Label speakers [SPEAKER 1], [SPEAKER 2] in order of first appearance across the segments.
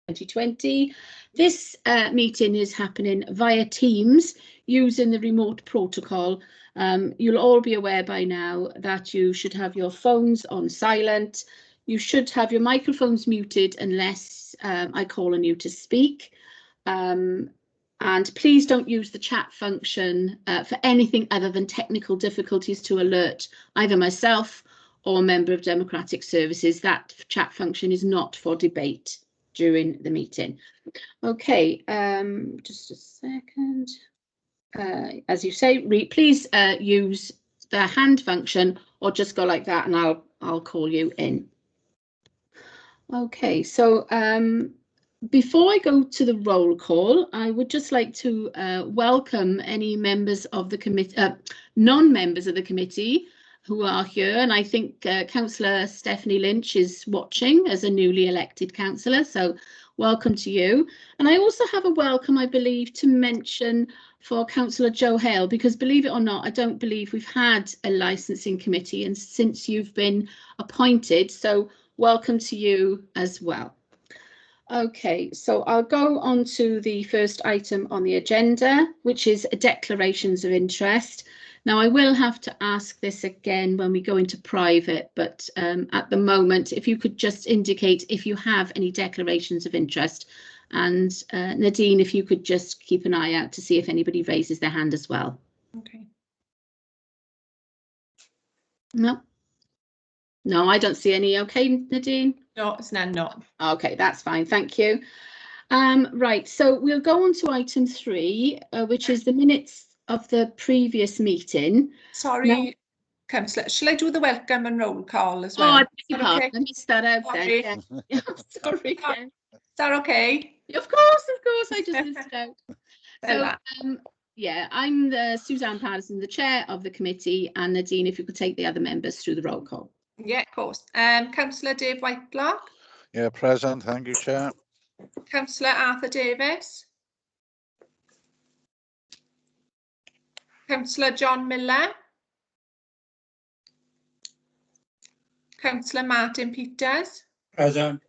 [SPEAKER 1] 2020. This meeting is happening via Teams using the remote protocol. You'll all be aware by now that you should have your phones on silent. You should have your microphones muted unless I call on you to speak. And please don't use the chat function for anything other than technical difficulties to alert either myself or a member of Democratic Services. That chat function is not for debate during the meeting. Okay, just a second. As you say, please use the hand function or just go like that and I'll call you in. Okay, so before I go to the roll call, I would just like to welcome any members of the committee, non-members of the committee who are here. And I think Councillor Stephanie Lynch is watching as a newly elected councillor, so welcome to you. And I also have a welcome, I believe, to mention for Councillor Joe Hale, because believe it or not, I don't believe we've had a licensing committee and since you've been appointed, so welcome to you as well. Okay, so I'll go on to the first item on the agenda, which is declarations of interest. Now, I will have to ask this again when we go into private, but at the moment, if you could just indicate if you have any declarations of interest. And Nadine, if you could just keep an eye out to see if anybody raises their hand as well.
[SPEAKER 2] Okay.
[SPEAKER 1] No. No, I don't see any. Okay, Nadine?
[SPEAKER 2] No, it's none, no.
[SPEAKER 1] Okay, that's fine. Thank you. Right, so we'll go on to item 3, which is the minutes of the previous meeting.
[SPEAKER 2] Sorry, now, Councillor, shall I do the welcome and roll call as well?
[SPEAKER 1] Oh, I beg your pardon. Okay? I missed that out
[SPEAKER 2] Sorry.
[SPEAKER 1] then. Yeah. Sorry. Yeah.
[SPEAKER 2] Is that okay?
[SPEAKER 1] Of course, I just missed it out. So, yeah, I'm Suzanne Patterson, the chair of the committee, and Nadine, if you could take the other members through the roll call.
[SPEAKER 2] Yeah, of course. Councillor Dave Whiteblock.
[SPEAKER 3] Yeah, present. Thank you, Chair.
[SPEAKER 2] Councillor Arthur Davis. Councillor John Miller. Councillor Martin Peters.
[SPEAKER 4] Present.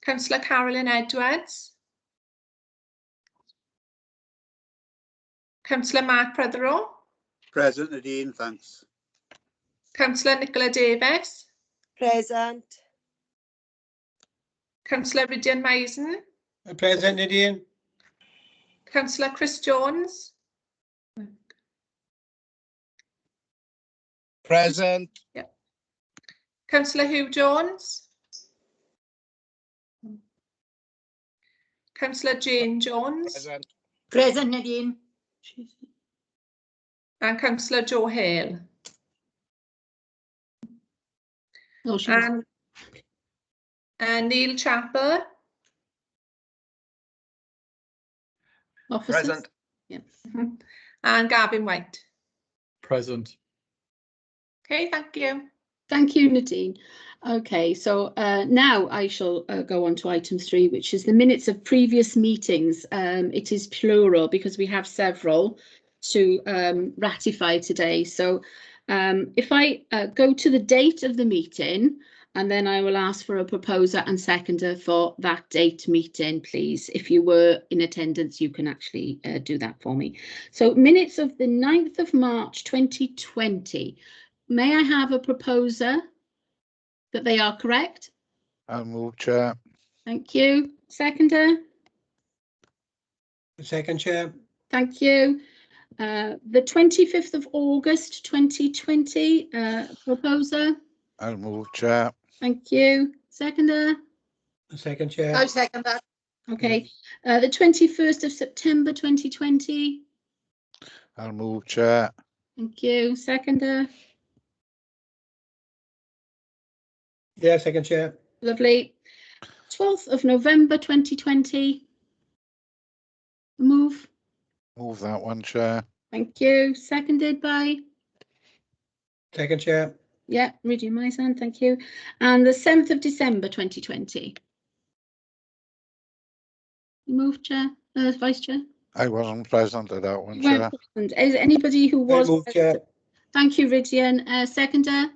[SPEAKER 2] Councillor Carolyn Edwards. Councillor Mark Prothero.
[SPEAKER 4] Present, Nadine, thanks.
[SPEAKER 2] Councillor Nicola Davis.
[SPEAKER 5] Present.
[SPEAKER 2] Councillor Rydian Mason.
[SPEAKER 4] Present, Nadine.
[SPEAKER 2] Councillor Chris Jones.
[SPEAKER 4] Present.
[SPEAKER 2] Yeah. Councillor Hugh Jones. Councillor Jane Jones.
[SPEAKER 4] Present.
[SPEAKER 5] Present, Nadine.
[SPEAKER 2] And Councillor Joe Hale.
[SPEAKER 1] Oh,
[SPEAKER 2] and Neil Chappell.
[SPEAKER 1] Officers?
[SPEAKER 4] Present.
[SPEAKER 1] Yeah.
[SPEAKER 2] And Gavin White.
[SPEAKER 6] Present.
[SPEAKER 2] Okay, thank you.
[SPEAKER 1] Thank you, Nadine. Okay, so now I shall go on to item 3, which is the minutes of previous meetings. It is plural because we have several to ratify today. So if I go to the date of the meeting, and then I will ask for a proposer and seconder for that date meeting, please. If you were in attendance, you can actually do that for me. So minutes of the 9th of March 2020. May I have a proposer that they are correct?
[SPEAKER 3] I'll move, Chair.
[SPEAKER 1] Thank you. Seconder?
[SPEAKER 4] Second, Chair.
[SPEAKER 1] Thank you. The 25th of August 2020, proposer?
[SPEAKER 3] I'll move, Chair.
[SPEAKER 1] Thank you. Seconder?
[SPEAKER 4] Second, Chair.
[SPEAKER 5] I second that.
[SPEAKER 1] Okay. The 21st of September 2020?
[SPEAKER 3] I'll move, Chair.
[SPEAKER 1] Thank you. Seconder?
[SPEAKER 4] Yeah, second, Chair.
[SPEAKER 1] Lovely. 12th of November 2020? Move.
[SPEAKER 3] Move that one, Chair.
[SPEAKER 1] Thank you. Seconded by?
[SPEAKER 4] Second, Chair.
[SPEAKER 1] Yeah, Rydian Mason, thank you. And the 7th of December 2020? Move, Chair, Vice Chair?
[SPEAKER 3] I wasn't present at that one, Chair.
[SPEAKER 1] Is anybody who was?
[SPEAKER 4] I move, Chair.
[SPEAKER 1] Thank you, Rydian. Seconder?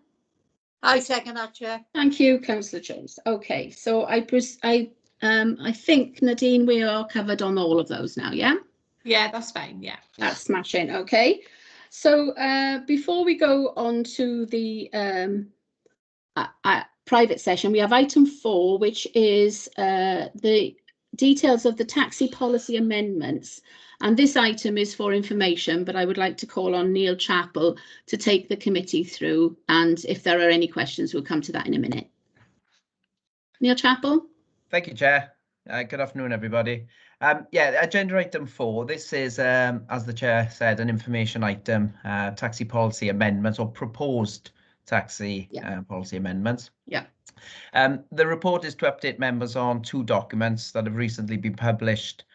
[SPEAKER 5] I second that, Chair.
[SPEAKER 1] Thank you, Councillor Jones. Okay, so I think, Nadine, we are covered on all of those now, yeah?
[SPEAKER 2] Yeah, that's fine. Yeah.
[SPEAKER 1] That's smashing. Okay. So before we go on to the private session, we have item 4, which is the details of the taxi policy amendments. And this item is for information, but I would like to call on Neil Chappell to take the committee through. And if there are any questions, we'll come to that in a minute. Neil Chappell.
[SPEAKER 6] Thank you, Chair. Good afternoon, everybody. Yeah, agenda item 4. This is, as the Chair said, an information item, taxi policy amendments or proposed taxi policy amendments.
[SPEAKER 1] Yeah.
[SPEAKER 6] The report is to update members on 2 documents that have recently been published,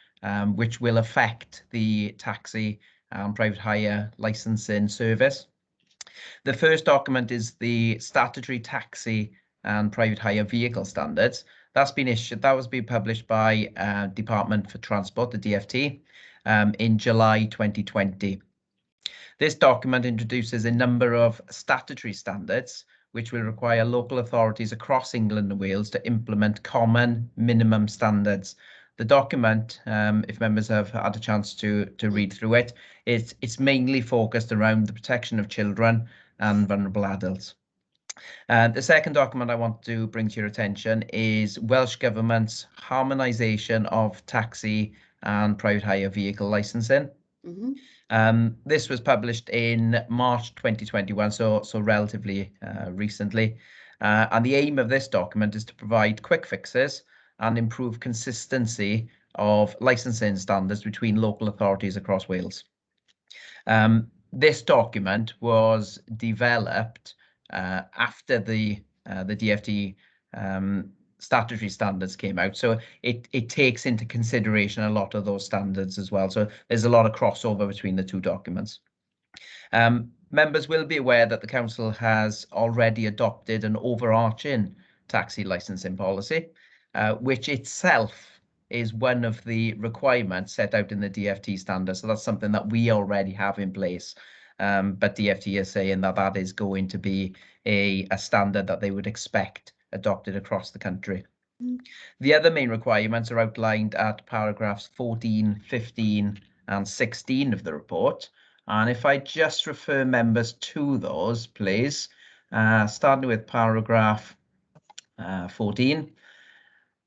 [SPEAKER 6] which will affect the taxi and private hire licensing service. The first document is the Statutory Taxi and Private Hire Vehicle Standards. That's been issued. That was being published by Department for Transport, the DFT, in July 2020. This document introduces a number of statutory standards which will require local authorities across England and Wales to implement common minimum standards. The document, if members have had a chance to read through it, it's mainly focused around the protection of children and vulnerable adults. The second document I want to bring to your attention is Welsh Government's Harmonization of Taxi and Private Hire Vehicle Licensing. This was published in March 2021, so relatively recently. And the aim of this document is to provide quick fixes and improve consistency of licensing standards between local authorities across Wales. This document was developed after the DFT statutory standards came out, so it takes into consideration a lot of those standards as well. So there's a lot of crossover between the 2 documents. Members will be aware that the council has already adopted an overarching taxi licensing policy, which itself is one of the requirements set out in the DFT standard. So that's something that we already have in place. But DFT is saying that that is going to be a standard that they would expect adopted across the country. The other main requirements are outlined at paragraphs 14, 15 and 16 of the report. And if I just refer members to those, please, starting with paragraph 14,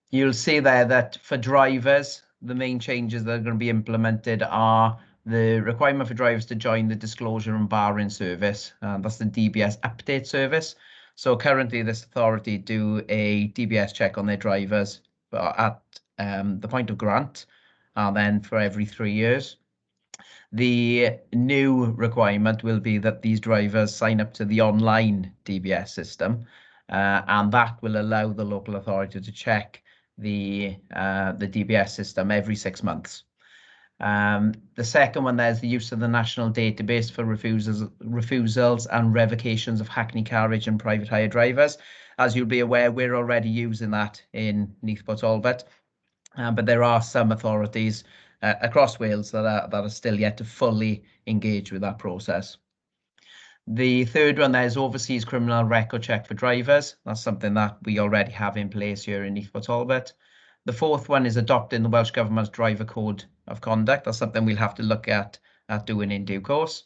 [SPEAKER 6] you'll see there that for drivers, the main changes that are going to be implemented are the requirement for drivers to join the disclosure and barring service. That's the DBS update service. So currently this authority do a DBS check on their drivers at the point of grant, and then for every 3 years. The new requirement will be that these drivers sign up to the online DBS system, and that will allow the local authority to check the DBS system every 6 months. The second one, there's the use of the national database for refusals and revocations of Hackney, Carriage and private hire drivers. As you'll be aware, we're already using that in Neath, Talbot, but there are some authorities across Wales that are still yet to fully engage with that process. The third one, there's overseas criminal record check for drivers. That's something that we already have in place here in Neath, Talbot. The fourth one is adopting the Welsh Government's driver code of conduct. That's something we'll have to look at doing in due course.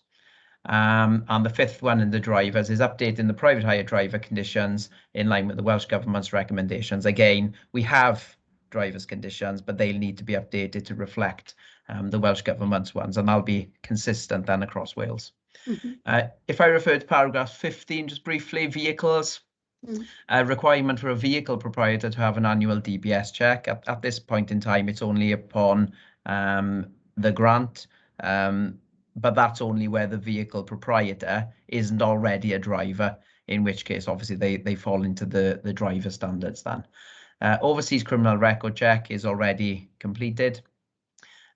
[SPEAKER 6] And the fifth one in the drivers is updating the private hire driver conditions in line with the Welsh Government's recommendations. Again, we have drivers conditions, but they'll need to be updated to reflect the Welsh Government's ones, and that'll be consistent then across Wales. If I refer to paragraph 15, just briefly, vehicles. A requirement for a vehicle proprietor to have an annual DBS check. At this point in time, it's only upon the grant, but that's only where the vehicle proprietor isn't already a driver, in which case, obviously, they fall into the driver standards then. Overseas criminal record check is already completed.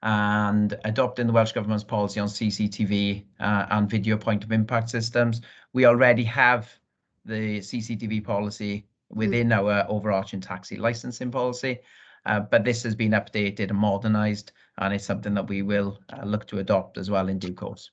[SPEAKER 6] And adopting the Welsh Government's policy on CCTV and video point of impact systems. We already have the CCTV policy within our overarching taxi licensing policy, but this has been updated and modernised, and it's something that we will look to adopt as well in due course.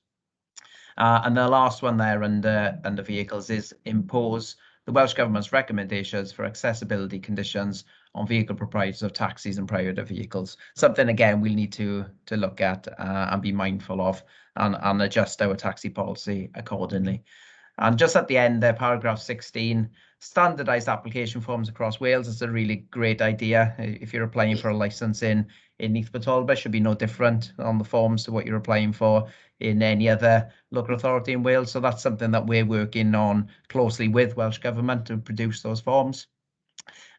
[SPEAKER 6] And the last one there under vehicles is impose the Welsh Government's recommendations for accessibility conditions on vehicle proprietors of taxis and private vehicles. Something, again, we'll need to look at and be mindful of and adjust our taxi policy accordingly. And just at the end there, paragraph 16, standardised application forms across Wales is a really great idea. If you're applying for a licence in Neath or Talbot, should be no different on the forms to what you're applying for in any other local authority in Wales. So that's something that we're working on closely with Welsh Government to produce those forms,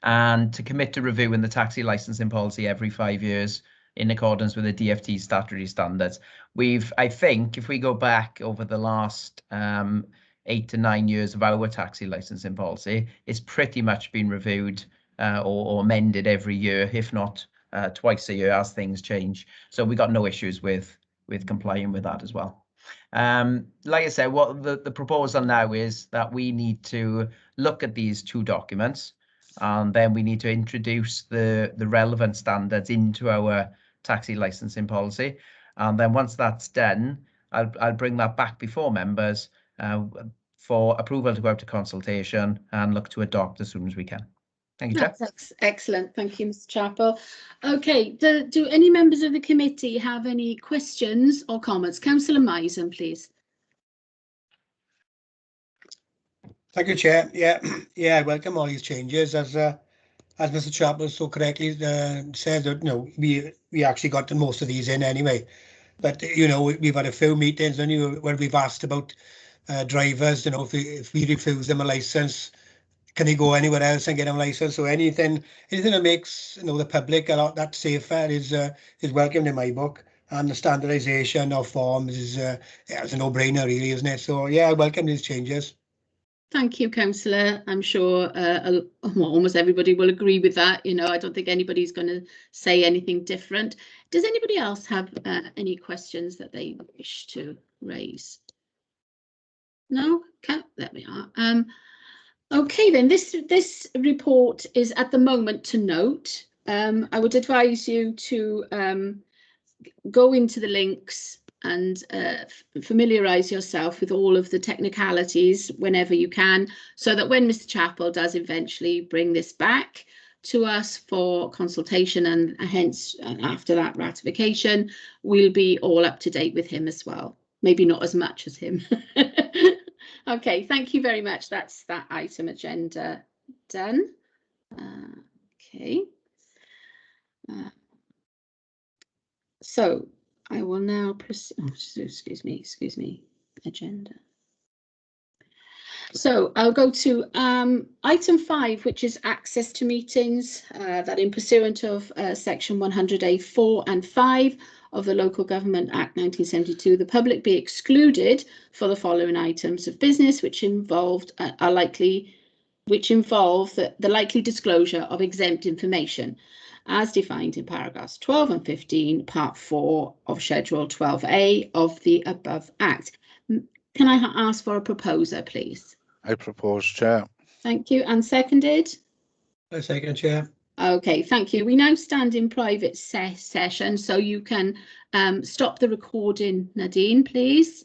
[SPEAKER 6] and to commit to reviewing the taxi licensing policy every 5 years in accordance with the DFT statutory standards. I think, if we go back over the last 8 to 9 years of our taxi licensing policy, it's pretty much been reviewed or amended every year, if not twice a year, as things change. So we got no issues with complying with that as well. Like I said, what the proposal now is that we need to look at these two documents, and then we need to introduce the relevant standards into our taxi licensing policy. And then once that's done, I'll bring that back before members for approval to go out to consultation and look to adopt as soon as we can. Thank you, Chair.
[SPEAKER 1] That's excellent. Thank you, Mr. Chappell. Okay, do any members of the committee have any questions or comments? Councillor Misen, please.
[SPEAKER 4] Thank you, Chair. Yeah, I welcome all these changes. As Mr. Chappell so correctly said, that we actually got most of these in anyway. But we've had a few meetings where we've asked about drivers. If we refuse them a license, can they go anywhere else and get a license? So anything that makes the public a lot that safer is welcomed in my book. And the standardisation of forms is it's a no-brainer, really, isn't it? So yeah, I welcome these changes.
[SPEAKER 1] Thank you, Councillor. I'm sure almost everybody will agree with that. I don't think anybody's going to say anything different. Does anybody else have any questions that they wish to raise? No? Okay, there we are. Okay, then this report is at the moment to note. I would advise you to go into the links and familiarise yourself with all of the technicalities whenever you can, so that when Mr. Chappell does eventually bring this back to us for consultation and hence after that ratification, we'll be all up to date with him as well. Maybe not as much as him. Okay, thank you very much. That's that item agenda done. Okay. So I will now proceed. Oh, excuse me, agenda. So I'll go to item 5, which is access to meetings, that in pursuant of section 100A(4) and 5 of the Local Government Act 1972, the public be excluded for the following items of business, which involve the likely disclosure of exempt information, as defined in paragraphs 12 and 15, part 4 of Schedule 12A of the above Act. Can I ask for a proposer, please?
[SPEAKER 3] I propose, Chair.
[SPEAKER 1] Thank you. And seconded?
[SPEAKER 4] I second, Chair.
[SPEAKER 1] Okay, thank you. We now stand in private session, so you can stop the recording, Nadine, please.